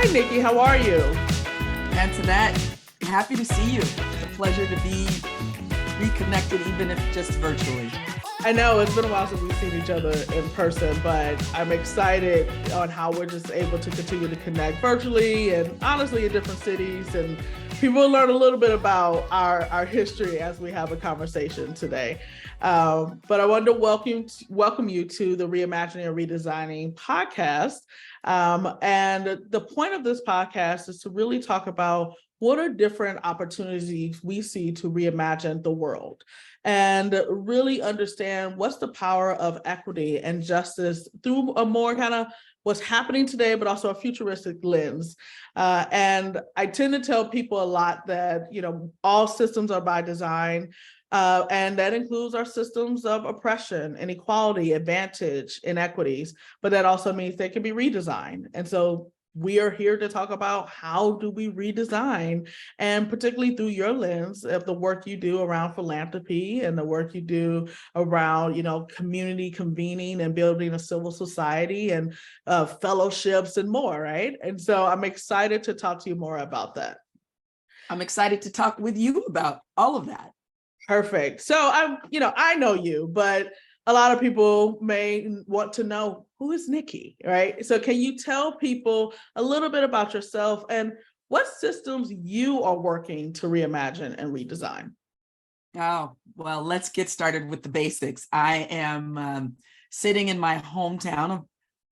Hi, Nikki. How are you? Antionette, happy to see you. It's a pleasure to be reconnected, even if just virtually. I know it's been a while since we've seen each other in person, but I'm excited on how we're just able to continue to connect virtually and honestly in different cities. And people will learn a little bit about our history as we have a conversation today. But I wanted to welcome you to the Reimagining and Redesigning podcast. And the point of this podcast is to really talk about what are different opportunities we see to reimagine the world and really understand what's the power of equity and justice through a more kind of what's happening today, but also a futuristic lens. And I tend to tell people a lot that, all systems are by design. And that includes our systems of oppression, inequality, advantage, inequities, but that also means they can be redesigned. And so we are here to talk about how do we redesign, and particularly through your lens of the work you do around philanthropy and the work you do around, community convening and building a civil society and fellowships and more, right? And so I'm excited to talk to you more about that. I'm excited to talk with you about all of that. Perfect. So I know you, but a lot of people may want to know, who is Nikki, right? So can you tell people a little bit about yourself and what systems you are working to reimagine and redesign? Oh, well, let's get started with the basics. I am sitting in my hometown of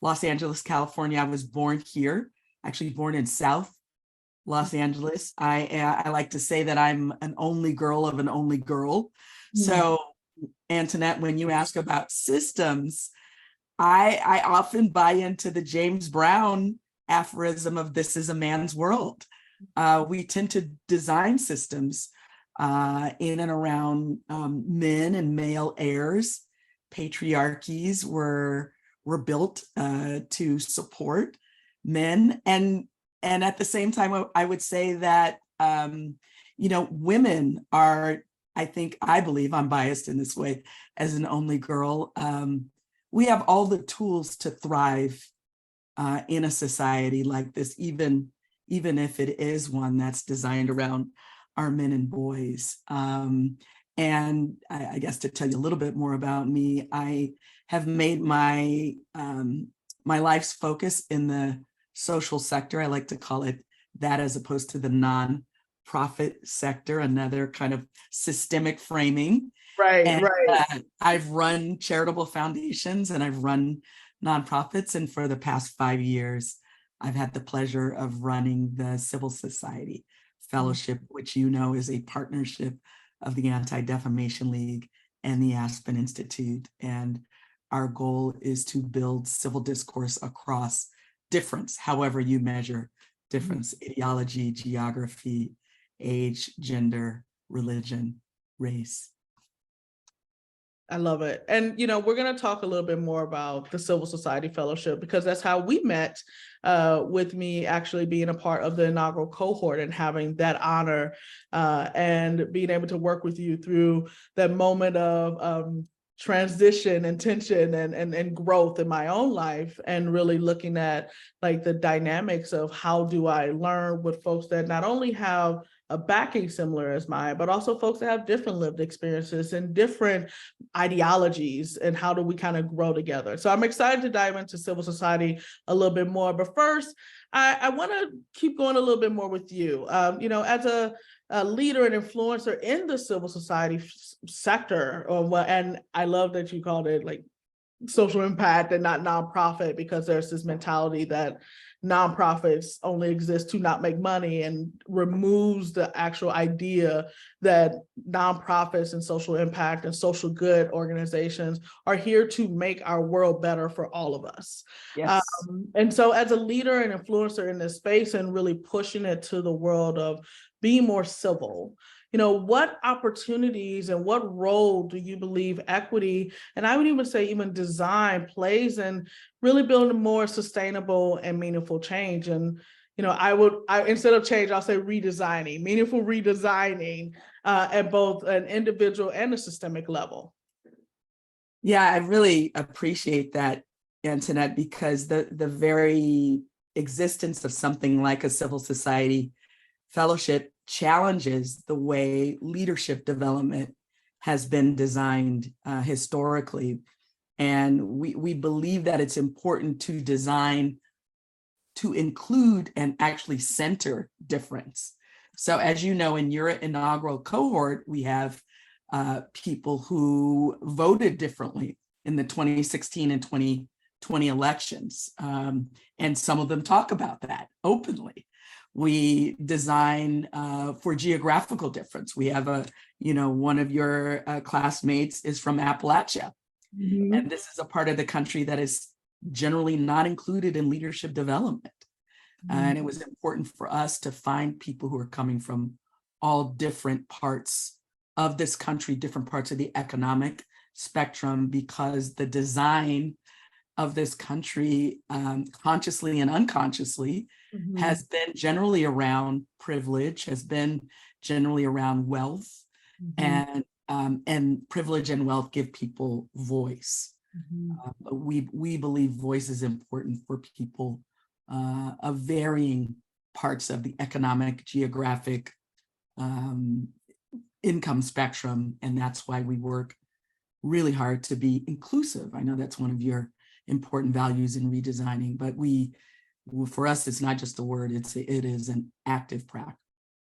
Los Angeles, California. I was born here, actually born in South Los Angeles. I like to say that I'm an only girl of an only girl. Mm-hmm. So Antionette, when you ask about systems, I often buy into the James Brown aphorism of "this is a man's world." We tend to design systems in and around men and male heirs. Patriarchies were built to support men, and at the same time, I would say that women are. I believe I'm biased in this way as an only girl. We have all the tools to thrive in a society like this, even if it is one that's designed around our men and boys. And I guess to tell you a little bit more about me, I have made my life's focus in the social sector. I like to call it that, as opposed to the non-profit sector, another kind of systemic framing. Right. I've run charitable foundations and I've run nonprofits. And for the past 5 years, I've had the pleasure of running the Civil Society Fellowship, which is a partnership of the Anti-Defamation League and the Aspen Institute. And our goal is to build civil discourse across difference, however you measure difference, ideology, geography, age, gender, religion, race. I love it. And, we're going to talk a little bit more about the Civil Society Fellowship, because that's how we met, with me actually being a part of the inaugural cohort and having that honor and being able to work with you through that moment of transition and tension and growth in my own life, and really looking at like the dynamics of how do I learn with folks that not only have a backing similar as mine, but also folks that have different lived experiences and different ideologies, and how do we kind of grow together. So I'm excited to dive into civil society a little bit more. But first, I want to keep going a little bit more with you. As a leader and influencer in the civil society sector, and I love that you called it like social impact and not nonprofit, because there's this mentality that nonprofits only exist to not make money, and removes the actual idea that nonprofits and social impact and social good organizations are here to make our world better for all of us. Yes. And so as a leader and influencer in this space, and really pushing it to the world of being more civil, what opportunities and what role do you believe equity, and I would even say even design, plays in really building more sustainable and meaningful change? And, I instead of change, I'll say redesigning, meaningful redesigning at both an individual and a systemic level. Yeah, I really appreciate that, Antionette, because the very existence of something like a civil society fellowship challenges the way leadership development has been designed historically. And we believe that it's important to design to include and actually center difference. So as you know, in your inaugural cohort, we have people who voted differently in the 2016 and 2020 elections. And some of them talk about that openly. We design for geographical difference. We have one of your classmates is from Appalachia. Mm-hmm. And this is a part of the country that is generally not included in leadership development. Mm-hmm. And it was important for us to find people who are coming from all different parts of this country, different parts of the economic spectrum, because the design of this country, consciously and unconsciously, mm-hmm. has been generally around privilege, has been generally around wealth, mm-hmm. And privilege and wealth give people voice. Mm-hmm. We believe voice is important for people of varying parts of the economic, geographic, income spectrum, and that's why we work really hard to be inclusive. I know that's one of your important values in redesigning, but for us, it's not just a word, it is an active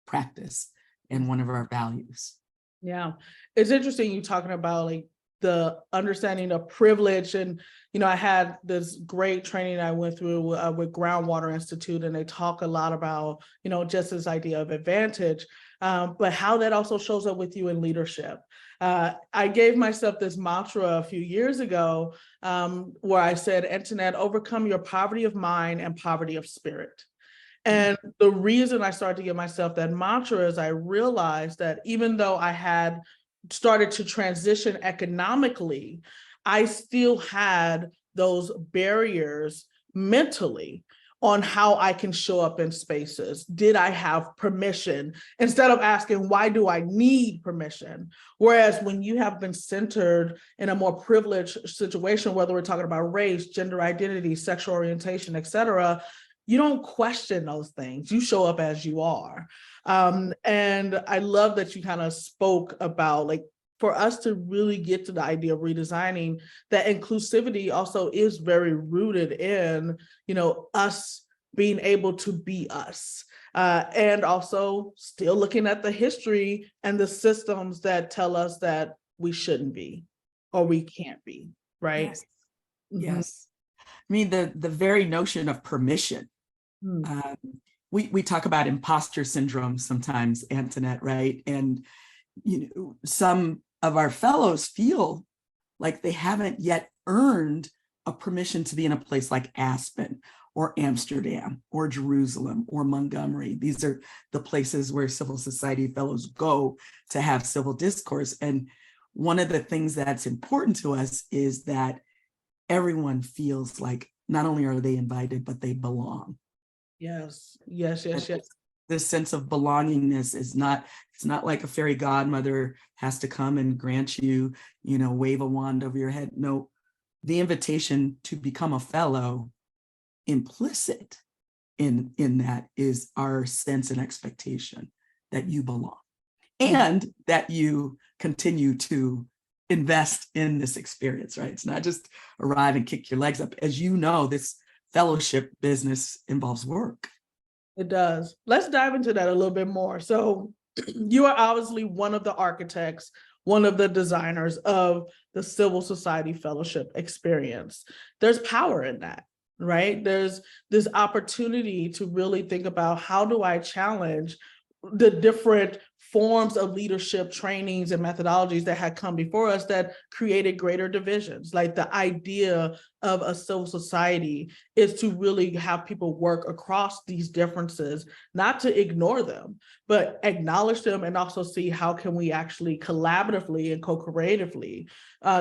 practice and one of our values. Yeah, it's interesting you talking about like the understanding of privilege. And, I had this great training I went through with Groundwater Institute, and they talk a lot about, just this idea of advantage, but how that also shows up with you in leadership. I gave myself this mantra a few years ago where I said, Antionette, overcome your poverty of mind and poverty of spirit. And the reason I started to give myself that mantra is I realized that even though I had started to transition economically, I still had those barriers mentally on how I can show up in spaces. Did I have permission? Instead of asking, why do I need permission? Whereas when you have been centered in a more privileged situation, whether we're talking about race, gender identity, sexual orientation, et cetera, you don't question those things. You show up as you are. And I love that you kind of spoke about, like, for us to really get to the idea of redesigning, that inclusivity also is very rooted in, us being able to be us. And also still looking at the history and the systems that tell us that we shouldn't be or we can't be, right? Yes. Mm-hmm. Yes. I mean, the very notion of permission. We talk about imposter syndrome sometimes, Antionette, right? And some of our fellows feel like they haven't yet earned a permission to be in a place like Aspen or Amsterdam or Jerusalem or Montgomery. These are the places where civil society fellows go to have civil discourse. And one of the things that's important to us is that everyone feels like not only are they invited, but they belong. Yes. This sense of belongingness is it's not like a fairy godmother has to come and grant you, wave a wand over your head. No, the invitation to become a fellow, implicit in that is our sense and expectation that you belong and that you continue to invest in this experience, right? It's not just arrive and kick your legs up. As you know, this fellowship business involves work. It does. Let's dive into that a little bit more. So you are obviously one of the architects, one of the designers of the Civil Society Fellowship experience. There's power in that, right? There's this opportunity to really think about, how do I challenge the different forms of leadership trainings and methodologies that had come before us that created greater divisions. Like, the idea of a civil society is to really have people work across these differences, not to ignore them, but acknowledge them, and also see how can we actually collaboratively and co-creatively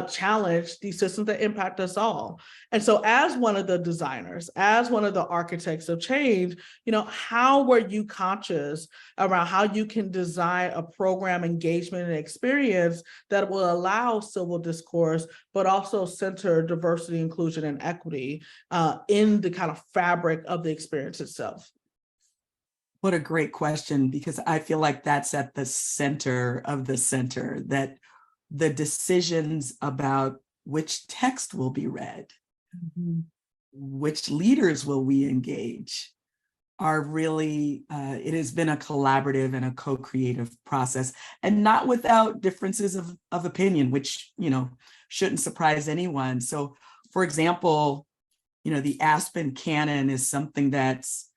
challenge these systems that impact us all. And so as one of the designers, as one of the architects of change, how were you conscious around how you can design design a program engagement and experience that will allow civil discourse, but also center diversity, inclusion, and equity in the kind of fabric of the experience itself? What a great question, because I feel like that's at the center of the center, that the decisions about which text will be read, which leaders will we engage, are really, it has been a collaborative and a co-creative process, and not without differences of opinion, which, shouldn't surprise anyone. So, for example, the Aspen canon is something that's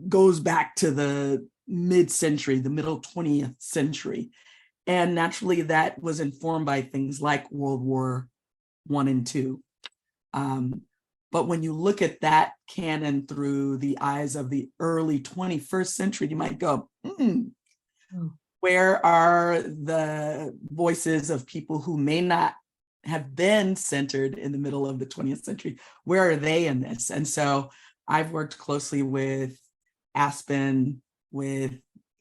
goes back to the mid-century, the middle 20th century. And naturally, that was informed by things like World War I and II. But when you look at that canon through the eyes of the early 21st century, you might go, where are the voices of people who may not have been centered in the middle of the 20th century? Where are they in this? And so I've worked closely with Aspen, with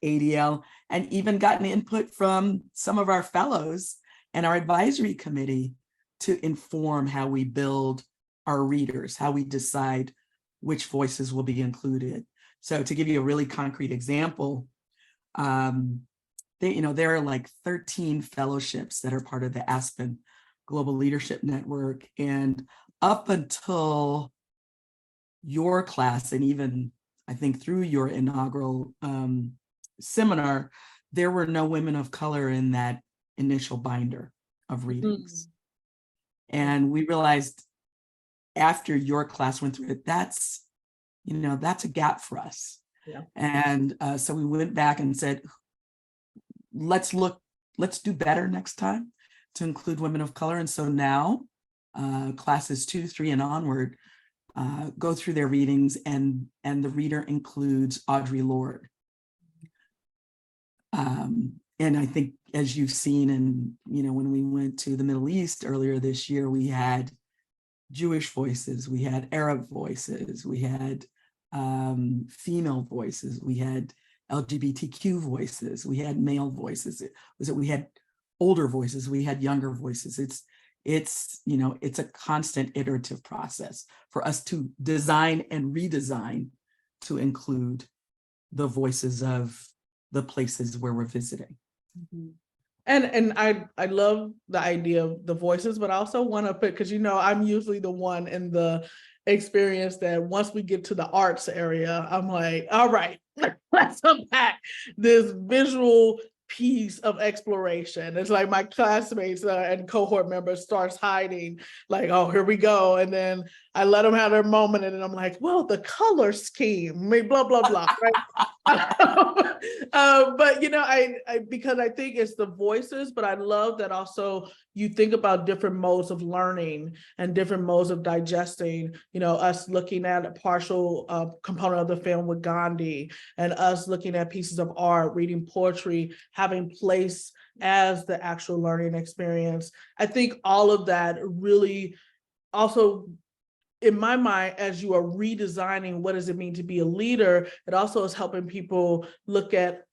ADL, and even gotten input from some of our fellows and our advisory committee to inform how we build our readers, how we decide which voices will be included. So to give you a really concrete example, there are like 13 fellowships that are part of the Aspen Global Leadership Network. And up until your class, and even I think through your inaugural seminar, there were no women of color in that initial binder of readings. And we realized after your class went through it, that's a gap for us. Yeah. And so we went back and said, let's do better next time to include women of color. And so now classes 2, 3, and onward go through their readings, and the reader includes Audre Lorde. And I think, as you've seen, and when we went to the Middle East earlier this year, we had Jewish voices, we had Arab voices, we had female voices, we had LGBTQ voices, we had male voices. We had older voices, we had younger voices. It's a constant iterative process for us to design and redesign to include the voices of the places where we're visiting. And I love the idea of the voices, but I also want to put, because I'm usually the one in the experience that once we get to the arts area, I'm like, all right, let's unpack this visual piece of exploration. It's like my classmates and cohort members starts hiding, like, oh, here we go. And then I let them have their moment, and then I'm like, well, the color scheme, blah, blah, blah, right? But because I think it's the voices, but I love that also you think about different modes of learning and different modes of digesting, us looking at a partial component of the film with Gandhi, and us looking at pieces of art, reading poetry, having place as the actual learning experience. I think all of that really also, in my mind, as you are redesigning what does it mean to be a leader, it also is helping people look at,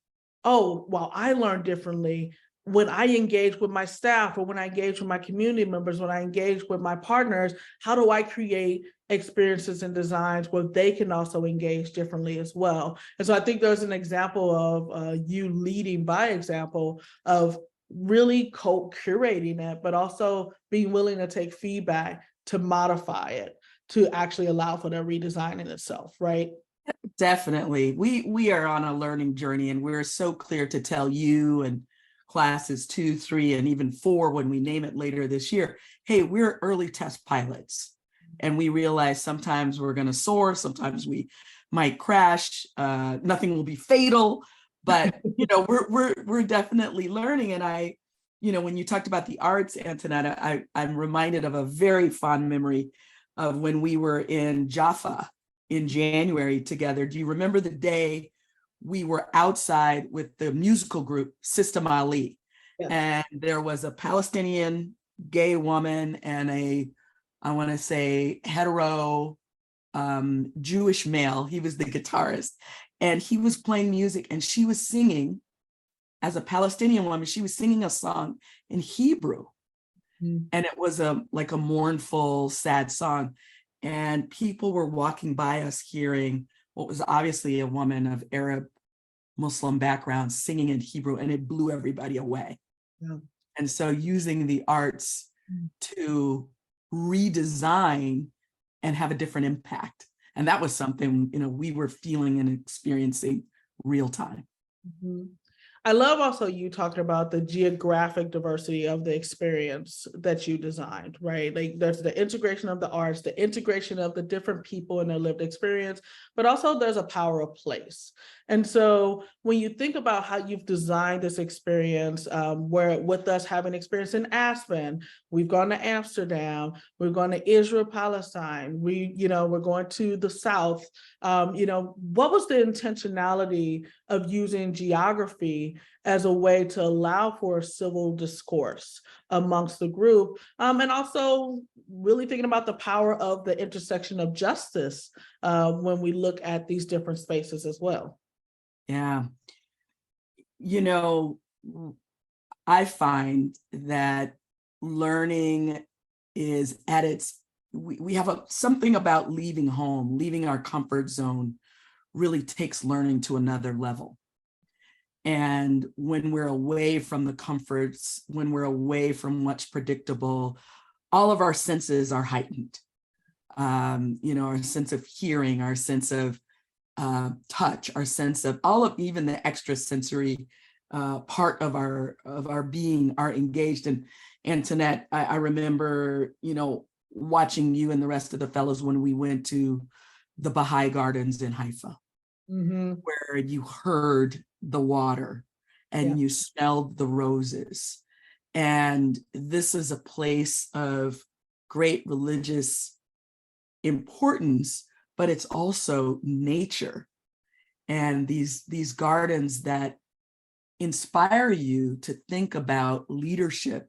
oh, well, I learned differently when I engage with my staff, or when I engage with my community members, when I engage with my partners. How do I create experiences and designs where they can also engage differently as well? And so I think there's an example of you leading by example of really co-curating it, but also being willing to take feedback to modify it, to actually allow for the redesign in itself, right? Definitely. We are on a learning journey, and we're so clear to tell you and classes 2, 3, and even 4, when we name it later this year, hey, we're early test pilots. And we realize sometimes we're going to soar, sometimes we might crash, nothing will be fatal, but we're definitely learning. And when you talked about the arts, Antionette, I'm reminded of a very fond memory of when we were in Jaffa in January together. Do you remember the day we were outside with the musical group System Ali? Yes. And there was a Palestinian gay woman and I want to say hetero Jewish male. He was the guitarist, and he was playing music, and she was singing as a Palestinian woman, she was singing a song in Hebrew. And it was like a mournful, sad song. And people were walking by us hearing what was obviously a woman of Arab Muslim background singing in Hebrew, and it blew everybody away. Yeah. And so using the arts to redesign and have a different impact. And that was something, we were feeling and experiencing real time. Mm-hmm. I love also you talking about the geographic diversity of the experience that you designed, right? Like there's the integration of the arts, the integration of the different people and their lived experience, but also there's a power of place. And so when you think about how you've designed this experience, where with us having experience in Aspen, we've gone to Amsterdam, we've gone to Israel, Palestine, we're going to the South, what was the intentionality of using geography as a way to allow for a civil discourse amongst the group, and also really thinking about the power of the intersection of justice when we look at these different spaces as well? Yeah. I find that learning is at its, we have something about leaving home, leaving our comfort zone really takes learning to another level. And when we're away from the comforts, when we're away from what's predictable, all of our senses are heightened. Our sense of hearing, our sense of touch, our sense of all of even the extrasensory part of our being are engaged. And Antionette, I remember, watching you and the rest of the fellows when we went to the Baha'i Gardens in Haifa, where you heard the water and you smelled the roses. And this is a place of great religious importance, but it's also nature. And these gardens that inspire you to think about leadership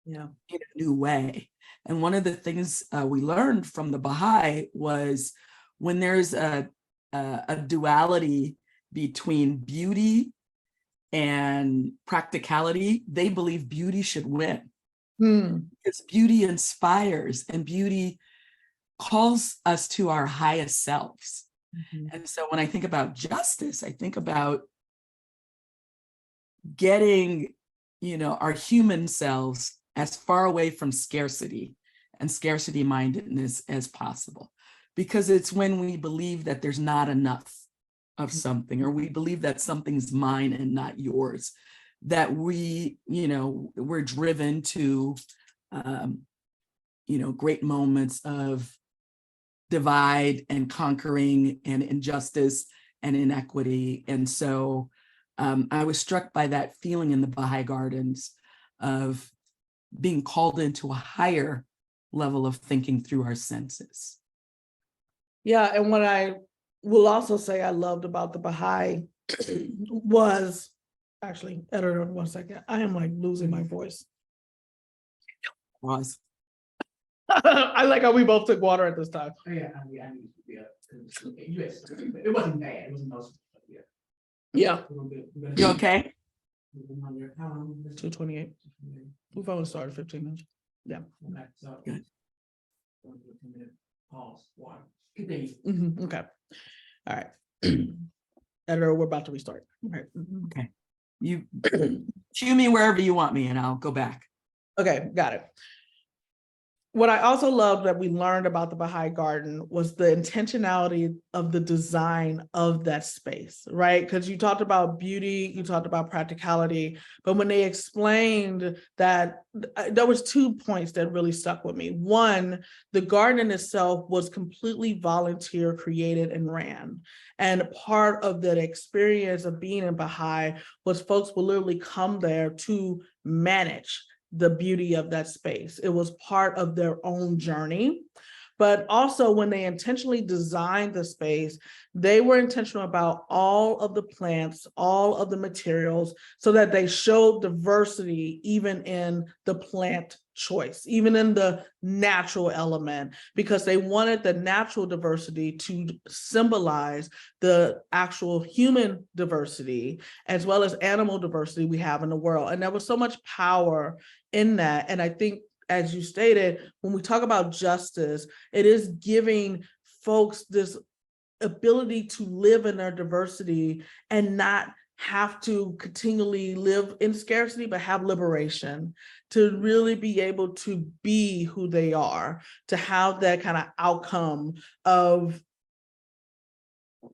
in a new way. And one of the things we learned from the Baha'i was when there's a duality between beauty and practicality, they believe beauty should win. Because beauty inspires and beauty calls us to our highest selves. And so when I think about justice, I think about getting, our human selves as far away from scarcity and scarcity mindedness as possible. Because it's when we believe that there's not enough of something, or we believe that something's mine and not yours, that we're driven to, great moments of divide and conquering and injustice and inequity. And so I was struck by that feeling in the Baha'i Gardens of being called into a higher level of thinking through our senses. Yeah, and what I will also say I loved about the Baha'i was, actually, editor, 1 second, I am like losing my voice. Was. I like how we both took water at this time. Oh, yeah, I need to be up. It wasn't bad. It wasn't noticeable. Yeah. You okay? 2:28. We've only started 15 minutes. Yeah. Okay, so good. Pause. Water. Continue. Okay. All right. Editor, we're about to restart. All right. Okay. You cue me wherever you want me and I'll go back. Okay, got it. What I also loved that we learned about the Baha'i Garden was the intentionality of the design of that space, right? Because you talked about beauty, you talked about practicality, but when they explained that, there was 2 points that really stuck with me. One, the garden itself was completely volunteer created and ran. And part of that experience of being in Baha'i was folks would literally come there to manage the beauty of that space. It was part of their own journey. But also when they intentionally designed the space, they were intentional about all of the plants, all of the materials, so that they showed diversity even in the plant choice, even in the natural element, because they wanted the natural diversity to symbolize the actual human diversity as well as animal diversity we have in the world. And there was so much power in that. And I think, as you stated, when we talk about justice, it is giving folks this ability to live in their diversity and not have to continually live in scarcity, but have liberation, to really be able to be who they are, to have that kind of outcome of,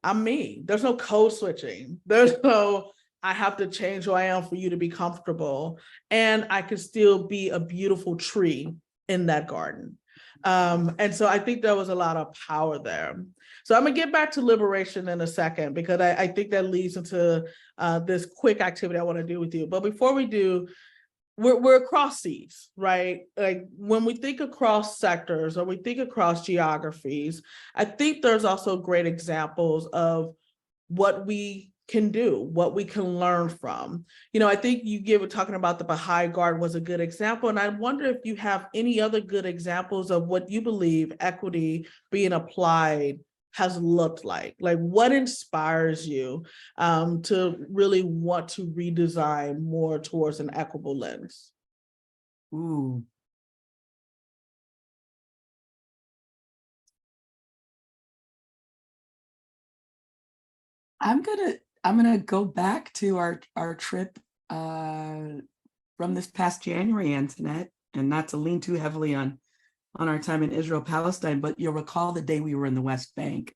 I'm me. There's no code switching. There's no, I have to change who I am for you to be comfortable. And I can still be a beautiful tree in that garden. And so I think there was a lot of power there. So I'm gonna get back to liberation in a second, because I think that leads into this quick activity I want to do with you. But before we do, we're across seas, right? Like when we think across sectors or we think across geographies, I think there's also great examples of what we can do, what we can learn from. I think talking about the Baha'i Garden was a good example. And I wonder if you have any other good examples of what you believe equity being applied has looked like what inspires you to really want to redesign more towards an equitable lens? Ooh. I'm gonna go back to our trip from this past January, Antionette, and not to lean too heavily on our time in Israel, Palestine, but you'll recall the day we were in the West Bank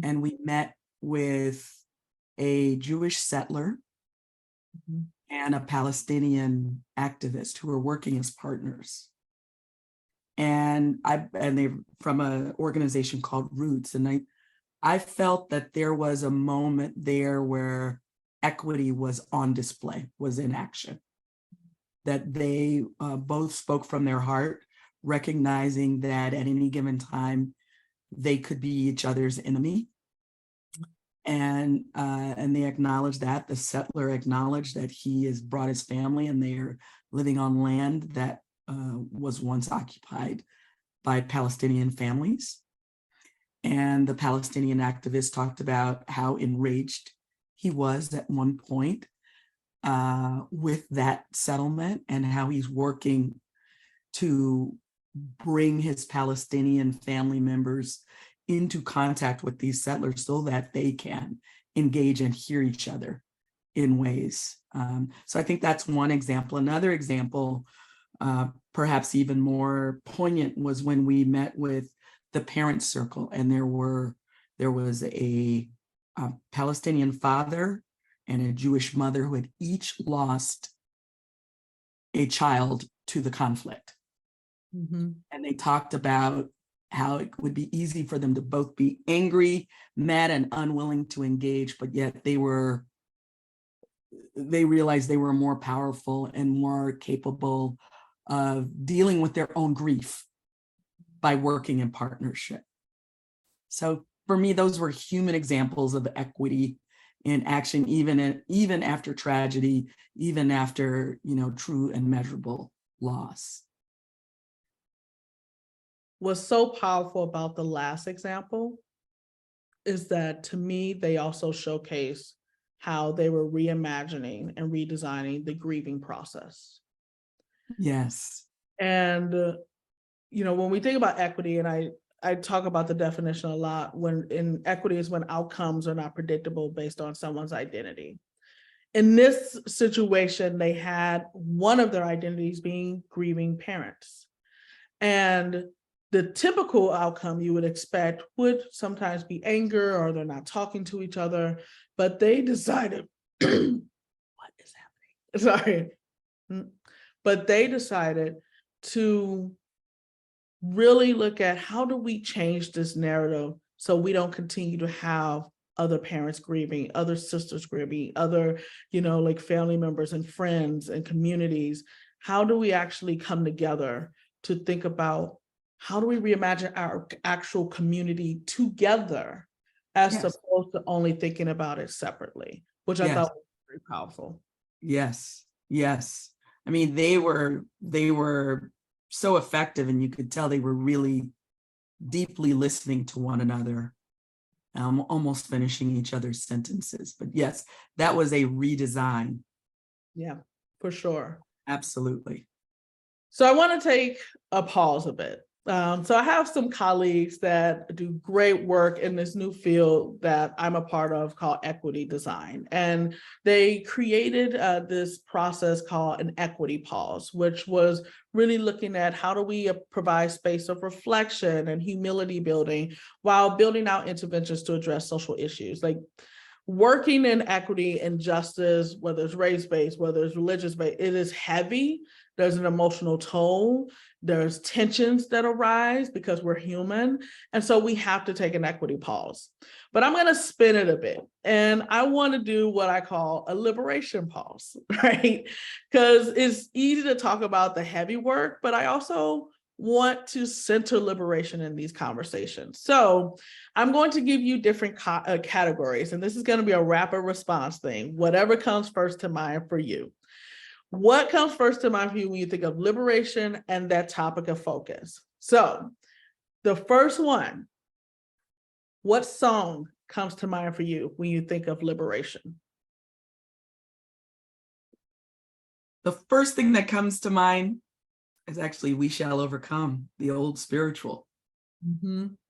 and we met with a Jewish settler and a Palestinian activist who were working as partners. And they're from an organization called Roots. And I felt that there was a moment there where equity was on display, was in action, that they both spoke from their heart, recognizing that at any given time, they could be each other's enemy. And they acknowledged that, the settler acknowledged that he has brought his family and they are living on land that was once occupied by Palestinian families. And the Palestinian activist talked about how enraged he was at one point with that settlement and how he's working to bring his Palestinian family members into contact with these settlers so that they can engage and hear each other in ways. So I think that's one example. Another example, perhaps even more poignant, was when we met with the parent circle, and there was a Palestinian father and a Jewish mother who had each lost a child to the conflict. And they talked about how it would be easy for them to both be angry, mad, and unwilling to engage, but yet they realized they were more powerful and more capable of dealing with their own grief by working in partnership. So for me, those were human examples of equity in action, even after tragedy, even after true and measurable loss. What's so powerful about the last example is that, to me, they also showcase how they were reimagining and redesigning the grieving process. Yes. And when we think about equity, and I talk about the definition a lot, in equity is when outcomes are not predictable based on someone's identity. In this situation, they had one of their identities being grieving parents. And the typical outcome you would expect would sometimes be anger, or they're not talking to each other, but they decided, what is happening? Sorry. But they decided to really look at, how do we change this narrative so we don't continue to have other parents grieving, other sisters grieving, other, family members and friends and communities? How do we actually come together to think about how do we reimagine our actual community together as Yes. opposed to only thinking about it separately, which I Yes. thought was very powerful. Yes, yes. I mean, they were so effective, and you could tell they were really deeply listening to one another, almost finishing each other's sentences. But yes, that was a redesign. Yeah, for sure. Absolutely. So I want to take a pause a bit. So I have some colleagues that do great work in this new field that I'm a part of called equity design. And they created this process called an equity pause, which was really looking at how do we provide space of reflection and humility building while building out interventions to address social issues. Like working in equity and justice, whether it's race-based, whether it's religious-based, it is heavy. There's an emotional toll. There's tensions that arise because we're human. And so we have to take an equity pause. But I'm going to spin it a bit. And I want to do what I call a liberation pause, right? Because it's easy to talk about the heavy work, but I also want to center liberation in these conversations. So I'm going to give you different categories, and this is going to be a rapid response thing, whatever comes first to mind for you. What comes first to mind for you when you think of liberation and that topic of focus? So the first one, what song comes to mind for you when you think of liberation? The first thing that comes to mind is actually We Shall Overcome, the old spiritual.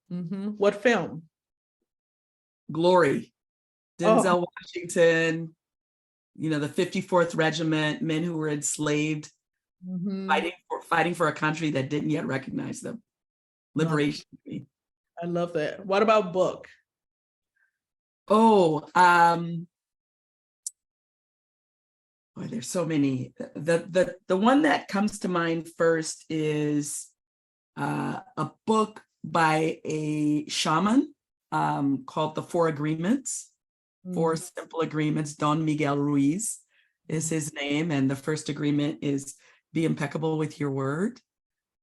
What film? Glory. Denzel Washington, the 54th Regiment, men who were enslaved, fighting for a country that didn't yet recognize them. Liberation. I love that. What about book? Oh, boy, there's so many. The one that comes to mind first is a book by a shaman called The Four Agreements. Four Simple Agreements. Don Miguel Ruiz is his name. And the first agreement is be impeccable with your word.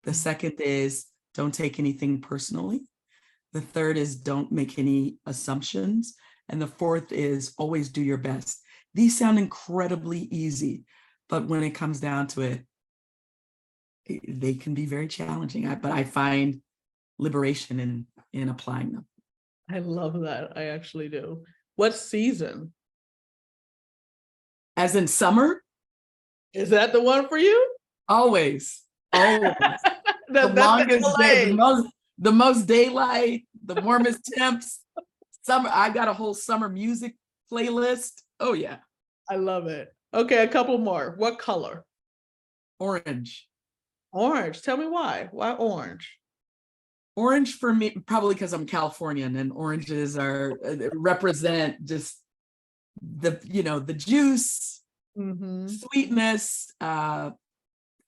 The second is don't take anything personally. The third is don't make any assumptions. And the fourth is always do your best. These sound incredibly easy, but when it comes down to it, they can be very challenging. But I find liberation in applying them. I love that. I actually do. What season? As in summer? Is that the one for you? Always. The longest day, the most daylight, the warmest temps. Summer. I got a whole summer music playlist. Oh yeah. I love it. Okay, a couple more. What color? Orange. Orange. Tell me why. Why orange? Orange for me, probably because I'm Californian, and oranges represent just the juice, sweetness.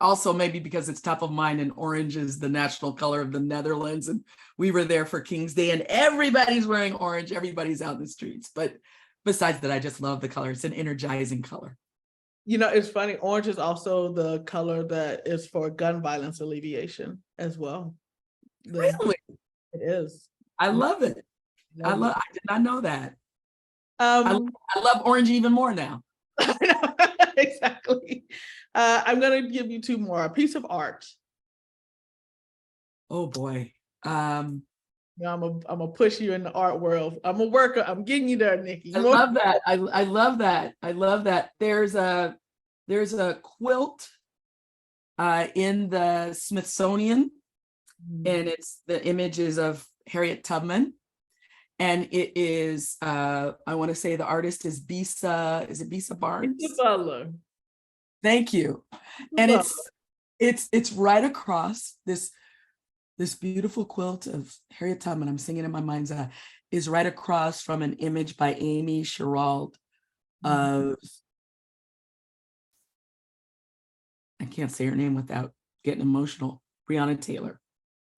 Also, maybe because it's top of mind, and orange is the national color of the Netherlands, and we were there for King's Day, and everybody's wearing orange. Everybody's out in the streets. But besides that, I just love the color. It's an energizing color. It's funny. Orange is also the color that is for gun violence alleviation as well. Really? It is. I love it. I did not know that. I love orange even more now. Exactly. I'm going to give you two more. A piece of art. Oh boy. I'm gonna push you in the art world. I'm a worker. I'm getting you there, Nikki. I love that. I love that. I love that. There's a quilt in the Smithsonian, and it's the images of Harriet Tubman, and it is I want to say the artist is Bisa. Is it Bisa Barnes? Bisa Butler. Thank you. And it's right across this beautiful quilt of Harriet Tubman, I'm singing in my mind's eye, is right across from an image by Amy Sherald of, I can't say her name without getting emotional, Breonna Taylor.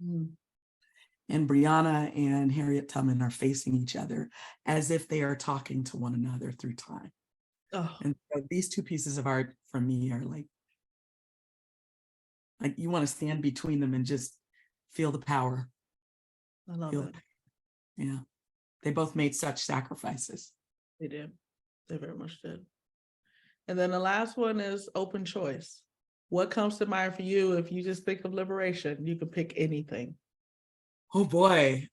And Breonna and Harriet Tubman are facing each other as if they are talking to one another through time. And so these two pieces of art for me are like you want to stand between them and just feel the power. I love Feel it. Yeah. They both made such sacrifices. They did. They very much did. And then the last one is open choice. What comes to mind for you if you just think of liberation? You can pick anything. Oh boy.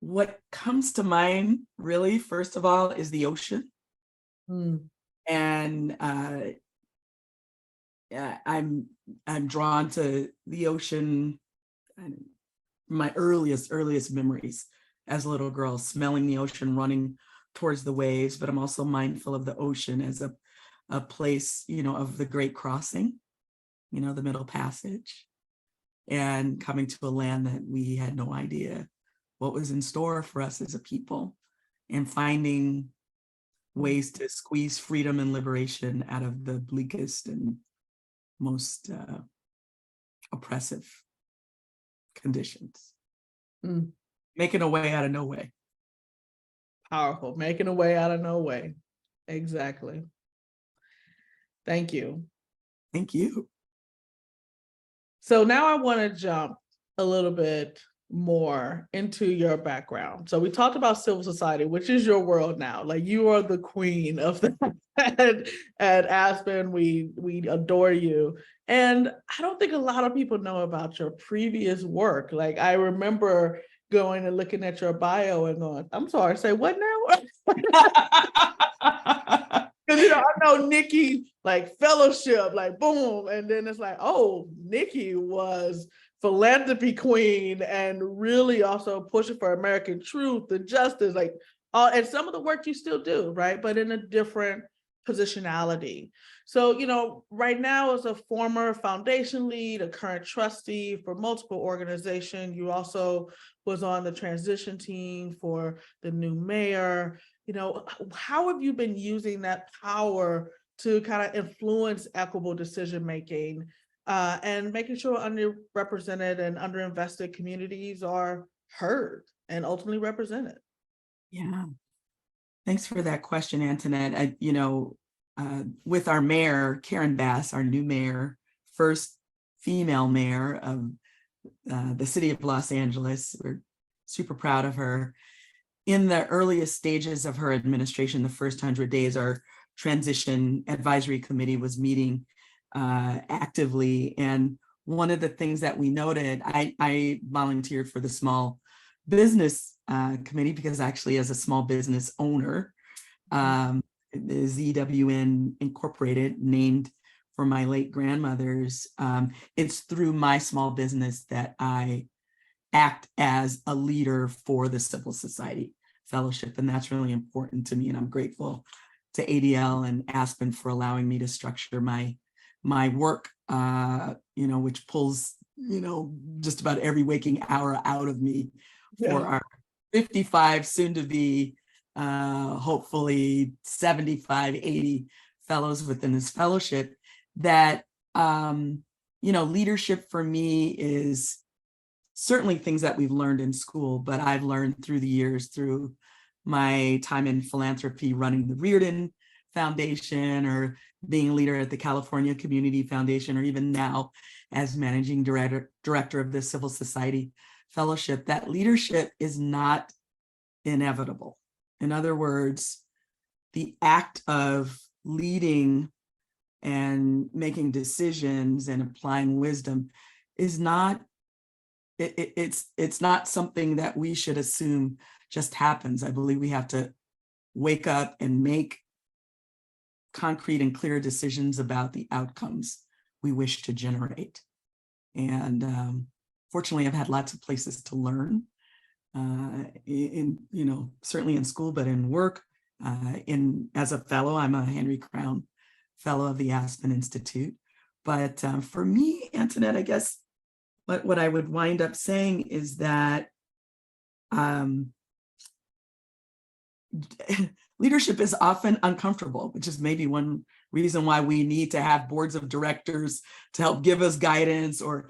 What comes to mind really, first of all, is the ocean. And yeah, I'm drawn to the ocean. My earliest memories as a little girl, smelling the ocean, running towards the waves, but I'm also mindful of the ocean as a place, of the Great Crossing, the Middle Passage, and coming to a land that we had no idea what was in store for us as a people, and finding ways to squeeze freedom and liberation out of the bleakest and most oppressive conditions. Making a way out of no way. Powerful. Making a way out of no way. Exactly. Thank you. Thank you. So now I want to jump a little bit more into your background. So we talked about civil society, which is your world now. Like, you are the queen of that at Aspen. We adore you. And I don't think a lot of people know about your previous work. Like, I remember going and looking at your bio and going, I'm sorry, say what now? Because I know Nikki, like, fellowship, like, boom, and then it's like, oh, Nikki was philanthropy queen and really also pushing for American truth and justice, like, and some of the work you still do, right? But in a different positionality. So, right now, as a former foundation lead, a current trustee for multiple organizations, you also was on the transition team for the new mayor. How have you been using that power to kind of influence equitable decision-making and making sure underrepresented and underinvested communities are heard and ultimately represented? Yeah. Thanks for that question, Antionette. With our mayor, Karen Bass, our new mayor, first female mayor of the city of Los Angeles, we're super proud of her. In the earliest stages of her administration, the first 100 days, our transition advisory committee was meeting actively. And one of the things that we noted, I volunteered for the small business committee because actually, as a small business owner, the ZWN Incorporated, named for my late grandmother's, it's through my small business that I act as a leader for the Civil Society Fellowship. And that's really important to me. And I'm grateful to ADL and Aspen for allowing me to structure my work, which pulls, just about every waking hour out of me for our 55, soon to be hopefully 75, 80 fellows within this fellowship. That, leadership for me is certainly things that we've learned in school, but I've learned through the years, through my time in philanthropy, running the Reardon Foundation, or being a leader at the California Community Foundation, or even now as managing director of the Civil Society Fellowship, that leadership is not inevitable. In other words, the act of leading and making decisions and applying wisdom is not, it's not something that we should assume just happens. I believe we have to wake up and make concrete and clear decisions about the outcomes we wish to generate. And fortunately, I've had lots of places to learn, certainly in school, but in work. As a fellow, I'm a Henry Crown Fellow of the Aspen Institute. But for me, Antionette, I guess what I would wind up saying is that leadership is often uncomfortable, which is maybe one reason why we need to have boards of directors to help give us guidance, or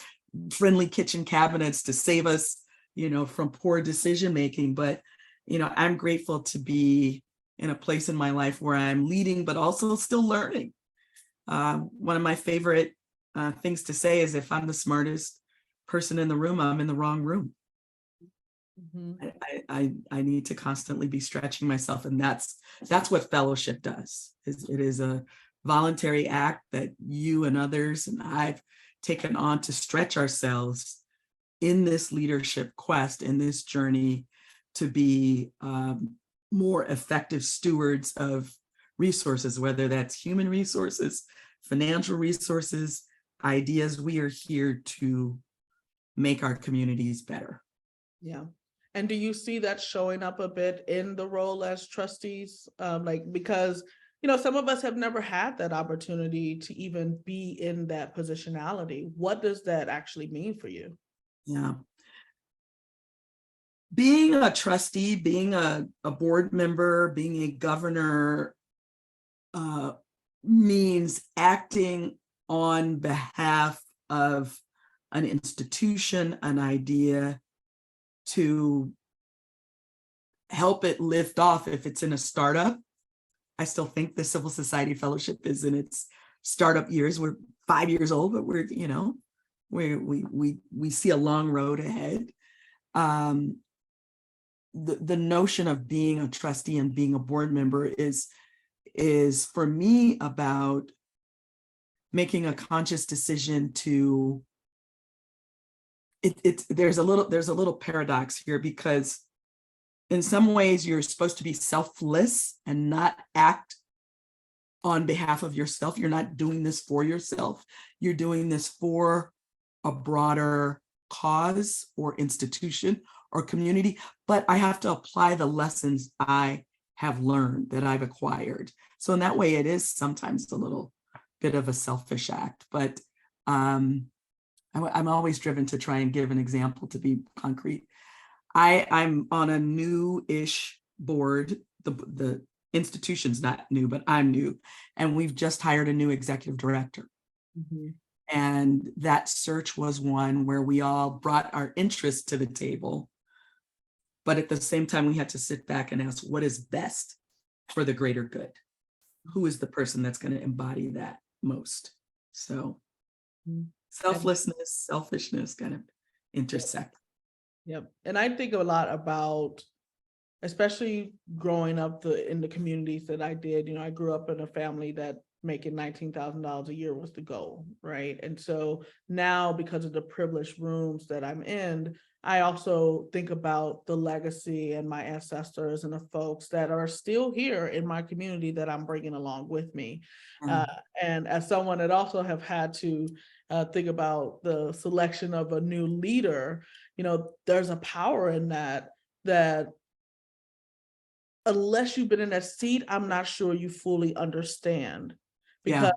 friendly kitchen cabinets to save us, from poor decision making. But, I'm grateful to be in a place in my life where I'm leading, but also still learning. One of my favorite things to say is if I'm the smartest person in the room, I'm in the wrong room. Mhm. I need to constantly be stretching myself, and that's what fellowship does. It is a voluntary act that you and others and I've taken on to stretch ourselves in this leadership quest, in this journey to be more effective stewards of resources, whether that's human resources, financial resources, ideas. We are here to make our communities better. Yeah. And do you see that showing up a bit in the role as trustees? Because, some of us have never had that opportunity to even be in that positionality. What does that actually mean for you? Yeah. Being a trustee, being a board member, being a governor means acting on behalf of an institution, an idea, to help it lift off. If it's in a startup, I still think the Civil Society Fellowship is in its startup years. We're 5 years old, but we're, we see a long road ahead. The notion of being a trustee and being a board member is for me about making a conscious decision to there's a little paradox here, because in some ways you're supposed to be selfless and not act on behalf of yourself. You're not doing this for yourself. You're doing this for a broader cause or institution or community. But I have to apply the lessons I have learned, that I've acquired. So in that way, it is sometimes a little bit of a selfish act. But I'm always driven to try and give an example to be concrete. I'm on a new-ish board. The institution's not new, but I'm new. And we've just hired a new executive director. Mm-hmm. And that search was one where we all brought our interests to the table. But at the same time, we had to sit back and ask, what is best for the greater good? Who is the person that's going to embody that most? So selflessness, selfishness kind of intersect. Yep. And I think a lot about, especially growing up in the communities that I did, I grew up in a family that making $19,000 a year was the goal, right? And so now, because of the privileged rooms that I'm in, I also think about the legacy and my ancestors and the folks that are still here in my community that I'm bringing along with me. And as someone that also have had to think about the selection of a new leader, there's a power in that unless you've been in that seat, I'm not sure you fully understand, because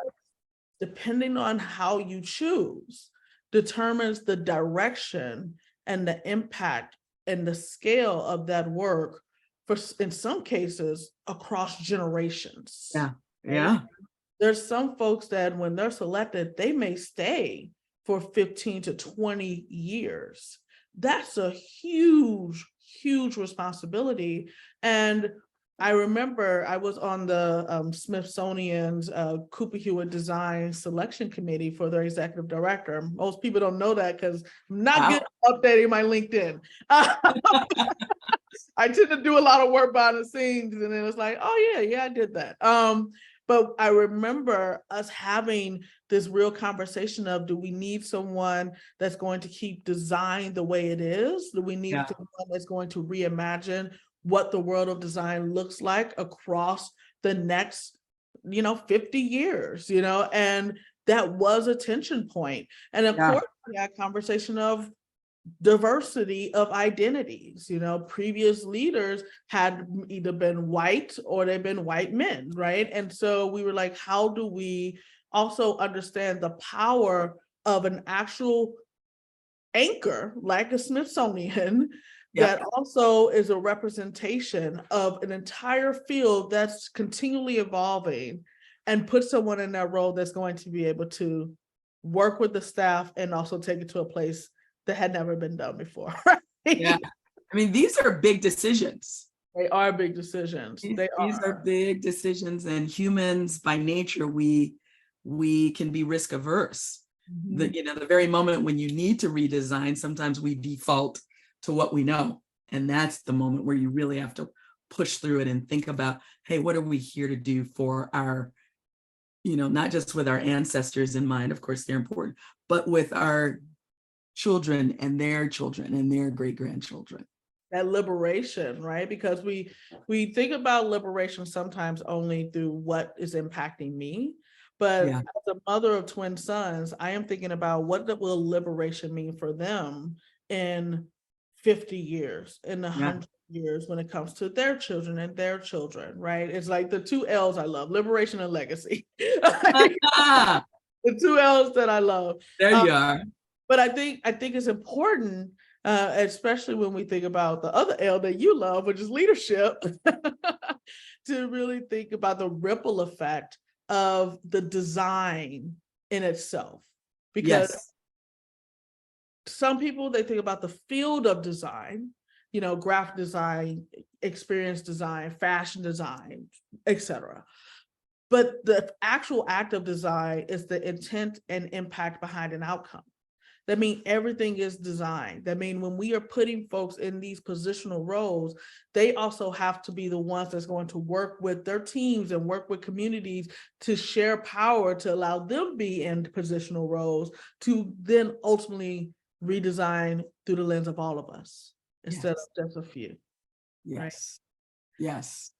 depending on how you choose determines the direction and the impact and the scale of that work for, in some cases, across generations. Yeah. There's some folks that when they're selected, they may stay for 15 to 20 years. That's a huge, huge responsibility. And I remember I was on the Smithsonian's Cooper Hewitt Design Selection Committee for their executive director. Most people don't know that because I'm not good at updating my LinkedIn. I tend to do a lot of work behind the scenes, and then it's like, oh yeah, I did that. But I remember us having this real conversation of, do we need someone that's going to keep design the way it is? Do we need someone that's going to reimagine what the world of design looks like across the next, 50 years, and that was a tension point. And of course, that conversation of diversity of identities. Previous leaders had either been white or they've been white men, right? And so we were like, how do we also understand the power of an actual anchor like a Smithsonian that also is a representation of an entire field that's continually evolving, and put someone in that role that's going to be able to work with the staff and also take it to a place that had never been done before. Right? Yeah. I mean, these are big decisions. They are big decisions. These are big decisions, and humans by nature, we can be risk averse. The very moment when you need to redesign, sometimes we default to what we know. And that's the moment where you really have to push through it and think about, hey, what are we here to do for our, not just with our ancestors in mind, of course they're important, but with our children and their great-grandchildren. That liberation, right? Because we think about liberation sometimes only through what is impacting me. But as a mother of twin sons, I am thinking about what will liberation mean for them in 50 years, in 100 years, when it comes to their children and their children, right? It's like the two L's I love, liberation and legacy. The two L's that I love. There you are. But I think it's important, especially when we think about the other L that you love, which is leadership, to really think about the ripple effect of the design in itself. Because some people, they think about the field of design, graphic design, experience design, fashion design, etc. But the actual act of design is the intent and impact behind an outcome. That means everything is designed. That means when we are putting folks in these positional roles, they also have to be the ones that's going to work with their teams and work with communities to share power, to allow them be in positional roles, to then ultimately redesign through the lens of all of us instead of just a few. Yes. Right? Yes.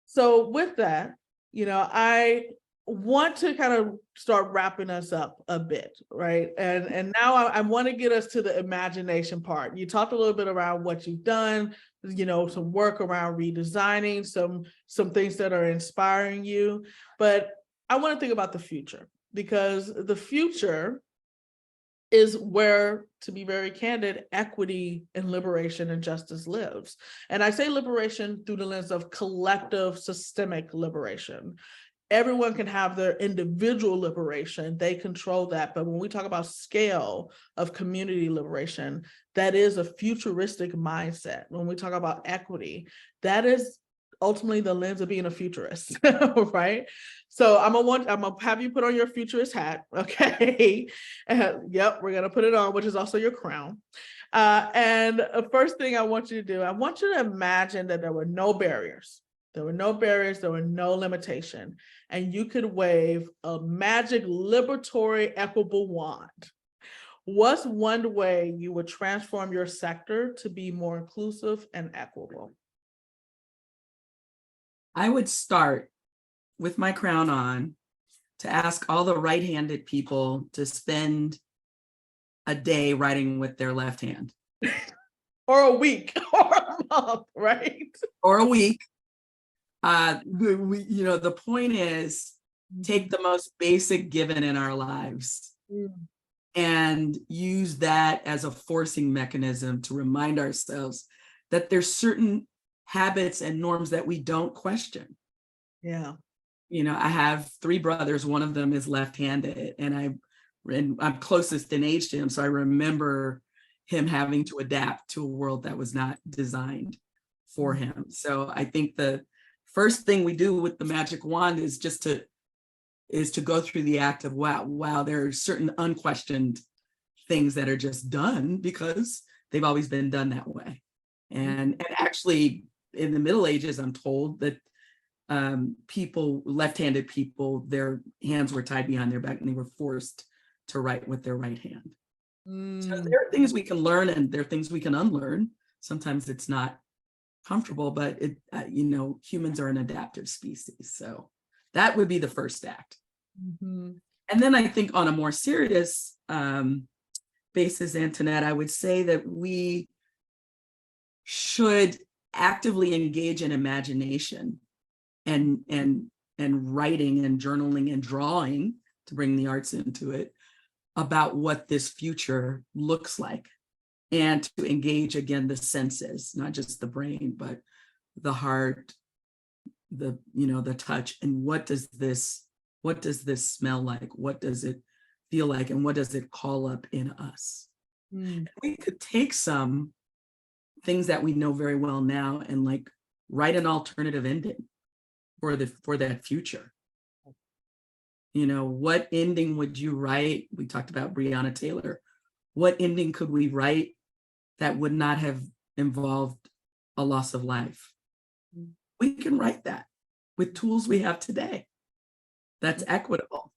So with that, I want to kind of start wrapping us up a bit, right? And now I want to get us to the imagination part. You talked a little bit around what you've done, some work around redesigning, some things that are inspiring you, but I want to think about the future, because the future is where, to be very candid, equity and liberation and justice lives. And I say liberation through the lens of collective systemic liberation. Everyone can have their individual liberation, they control that. But when we talk about scale of community liberation, that is a futuristic mindset. When we talk about equity, that is ultimately the lens of being a futurist, right? So I'm gonna have you put on your futurist hat, okay? Yep, we're gonna put it on, which is also your crown. And the first thing I want you to do, I want you to imagine that there were no barriers. There were no barriers, there were no limitation, and you could wave a magic liberatory equitable wand. What's one way you would transform your sector to be more inclusive and equitable? I would start with my crown on to ask all the right-handed people to spend a day writing with their left hand. Or a week, or a month, right? Or a week. The point is, take the most basic given in our lives and use that as a forcing mechanism to remind ourselves that there's certain habits and norms that we don't question. Yeah. I have 3 brothers, one of them is left-handed, and I'm closest in age to him, so I remember him having to adapt to a world that was not designed for him. So I think the first thing we do with the magic wand is just to go through the act of wow, there are certain unquestioned things that are just done because they've always been done that way. And actually in the Middle Ages, I'm told that left-handed people, their hands were tied behind their back and they were forced to write with their right hand. So there are things we can learn and there are things we can unlearn. Sometimes it's not comfortable, but humans are an adaptive species. So that would be the first act. And then I think on a more serious basis, Antionette, I would say that we should actively engage in imagination and writing and journaling and drawing, to bring the arts into it, about what this future looks like, and to engage again the senses, not just the brain, but the heart, the touch, and what does this smell like? What does it feel like? And what does it call up in us? We could take some things that we know very well now and write an alternative ending for that future. What ending would you write? We talked about Breonna Taylor. What ending could we write that would not have involved a loss of life? We can write that with tools we have today. That's equitable.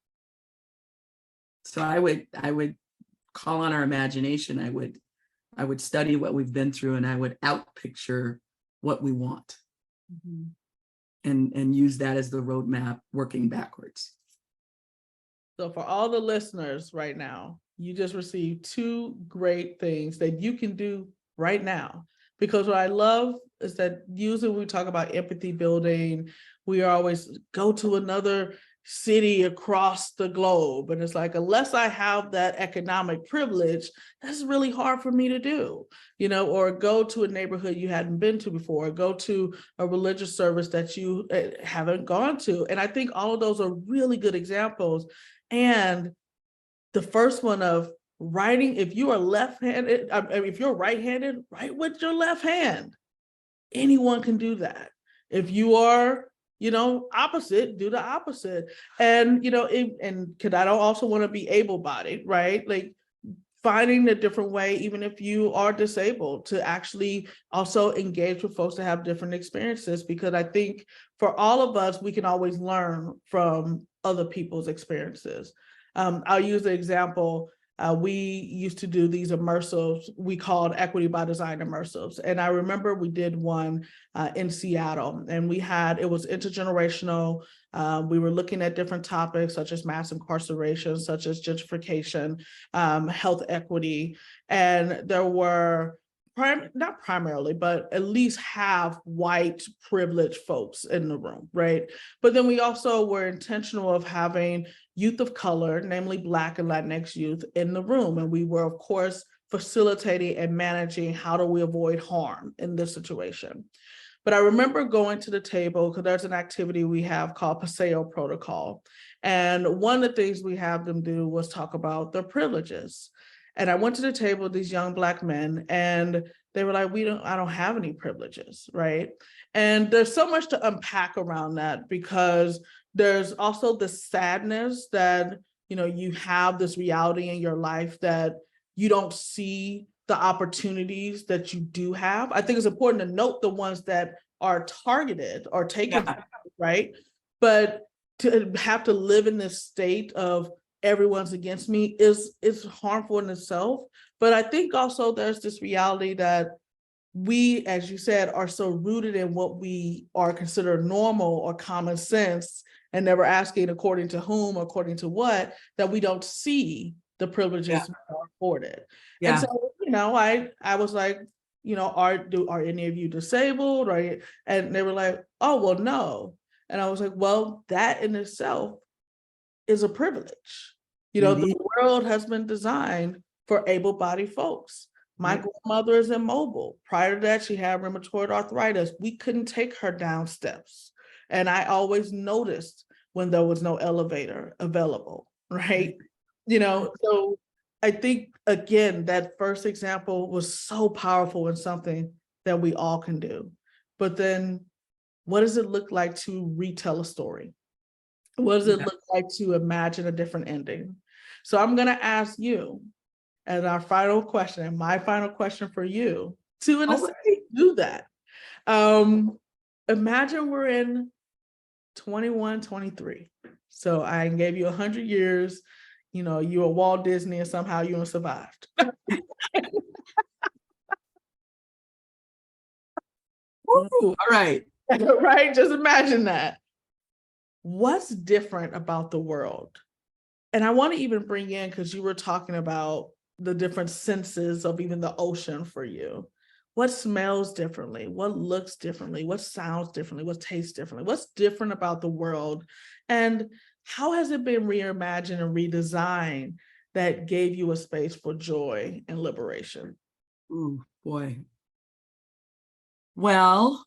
So I would call on our imagination. I would study what we've been through, and I would outpicture what we want, and use that as the roadmap working backwards. So for all the listeners right now, you just received two great things that you can do right now. Because what I love is that usually when we talk about empathy building, we always go to another city across the globe. And it's like, unless I have that economic privilege, that's really hard for me to do, or go to a neighborhood you hadn't been to before, or go to a religious service that you haven't gone to. And I think all of those are really good examples. And the first one of writing, if you are left-handed, if you're right-handed, write with your left hand. Anyone can do that. If you are, opposite, do the opposite. And, because I don't also want to be able-bodied, right? Like finding a different way, even if you are disabled, to actually also engage with folks that have different experiences, because I think for all of us, we can always learn from other people's experiences. I'll use the example, we used to do these immersives we called Equity by Design immersives. And I remember we did one in Seattle, and it was intergenerational. We were looking at different topics such as mass incarceration, such as gentrification, health equity, and there were not primarily, but at least half white privileged folks in the room, right? But then we also were intentional of having youth of color, namely Black and Latinx youth, in the room. And we were, of course, facilitating and managing how do we avoid harm in this situation. But I remember going to the table, because there's an activity we have called Paseo Protocol. And one of the things we have them do was talk about their privileges. And I went to the table with these young Black men, and they were like, I don't have any privileges, right? And there's so much to unpack around that, because there's also the sadness that, you have this reality in your life that you don't see the opportunities that you do have. I think it's important to note the ones that are targeted or taken, right? But to have to live in this state of everyone's against me is harmful in itself. But I think also there's this reality that we, as you said, are so rooted in what we are considered normal or common sense, and never asking according to whom, according to what, that we don't see the privileges we are afforded. And so, I was like, are any of you disabled? Right? And they were like, oh, well, no. And I was like, well, that in itself is a privilege. The world has been designed for able-bodied folks. My grandmother is immobile. Prior to that, she had rheumatoid arthritis. We couldn't take her down steps. And I always noticed when there was no elevator available, right? So I think, again, that first example was so powerful and something that we all can do. But then what does it look like to retell a story? What does it look like to imagine a different ending? So I'm going to ask you, as our final question, and my final question for you, to in a sense do that. Imagine we're in 2123. So I gave you 100 years, you were Walt Disney, and somehow you survived. Ooh, all right. Right? Just imagine that. What's different about the world? And I want to even bring in, because you were talking about the different senses of even the ocean for you. What smells differently? What looks differently? What sounds differently? What tastes differently? What's different about the world? And how has it been reimagined and redesigned that gave you a space for joy and liberation? Ooh, boy. Well,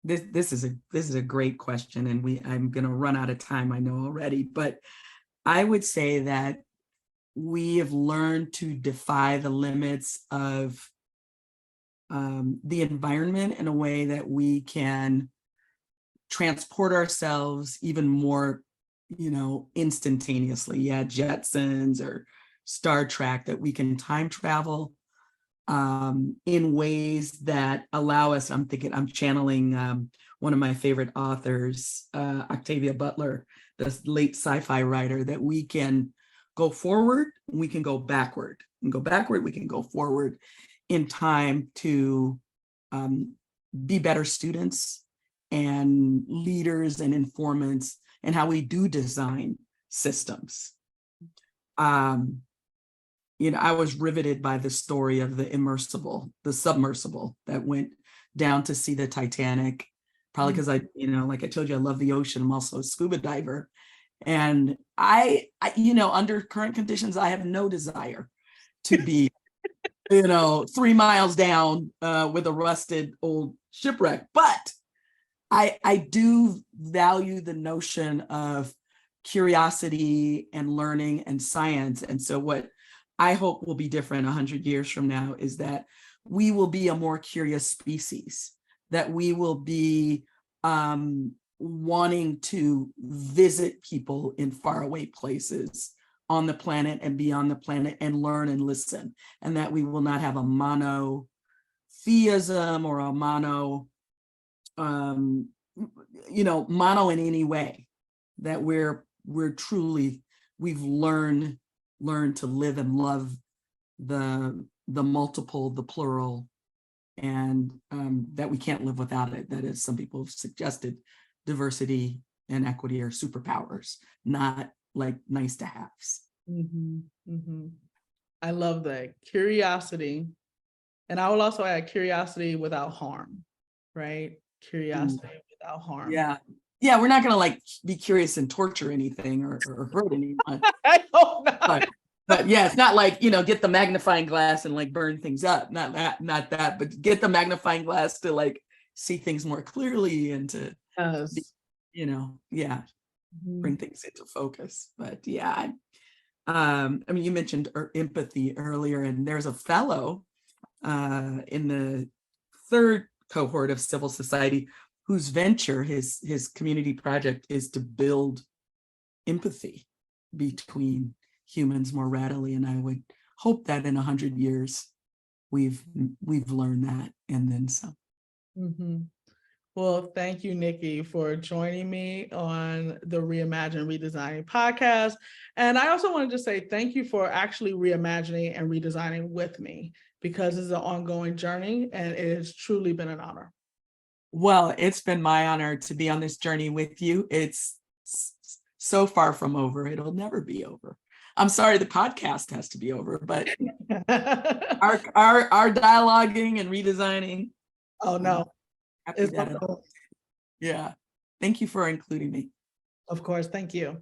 this is a great question, and I'm going to run out of time, I know already, but I would say that we have learned to defy the limits of the environment in a way that we can transport ourselves even more instantaneously. Yeah, Jetsons or Star Trek, that we can time travel in ways that allow us. I'm channeling one of my favorite authors, Octavia Butler, the late sci-fi writer, that we can go forward, we can go backward, and go backward, we can go forward in time to be better students and leaders and informants, and how we do design systems. I was riveted by the story of the submersible that went down to see the Titanic, probably because like I told you, I love the ocean. I'm also a scuba diver. And I under current conditions, I have no desire to be, 3 miles down with a rusted old shipwreck. But I do value the notion of curiosity and learning and science. And so what I hope will be different 100 years from now is that we will be a more curious species, that we will be wanting to visit people in faraway places on the planet and beyond the planet and learn and listen, and that we will not have a monotheism or a mono in any way, that we've learned to live and love the multiple, the plural, and that we can't live without it. That is, some people have suggested diversity and equity are superpowers, not like nice to haves. Mm-hmm, mm-hmm. I love that. Curiosity. And I will also add curiosity without harm, right? Curiosity without harm. Yeah. Yeah, we're not going to be curious and torture anything or hurt anyone. I hope not. But yeah, it's not get the magnifying glass and burn things up. Not that, but get the magnifying glass to see things more clearly and to, bring things into focus. But yeah, you mentioned empathy earlier, and there's a fellow in the third cohort of civil society whose venture, his community project, is to build empathy between humans more readily. And I would hope that in 100 years we've learned that and then some. Mm-hmm. Well, thank you, Nikki, for joining me on the Reimagine Redesigning podcast. And I also wanted to say thank you for actually reimagining and redesigning with me, because it's an ongoing journey and it has truly been an honor. Well, it's been my honor to be on this journey with you. It's so far from over. It'll never be over. I'm sorry the podcast has to be over, but our dialoguing and redesigning. Oh, no. Yeah. Thank you for including me. Of course. Thank you.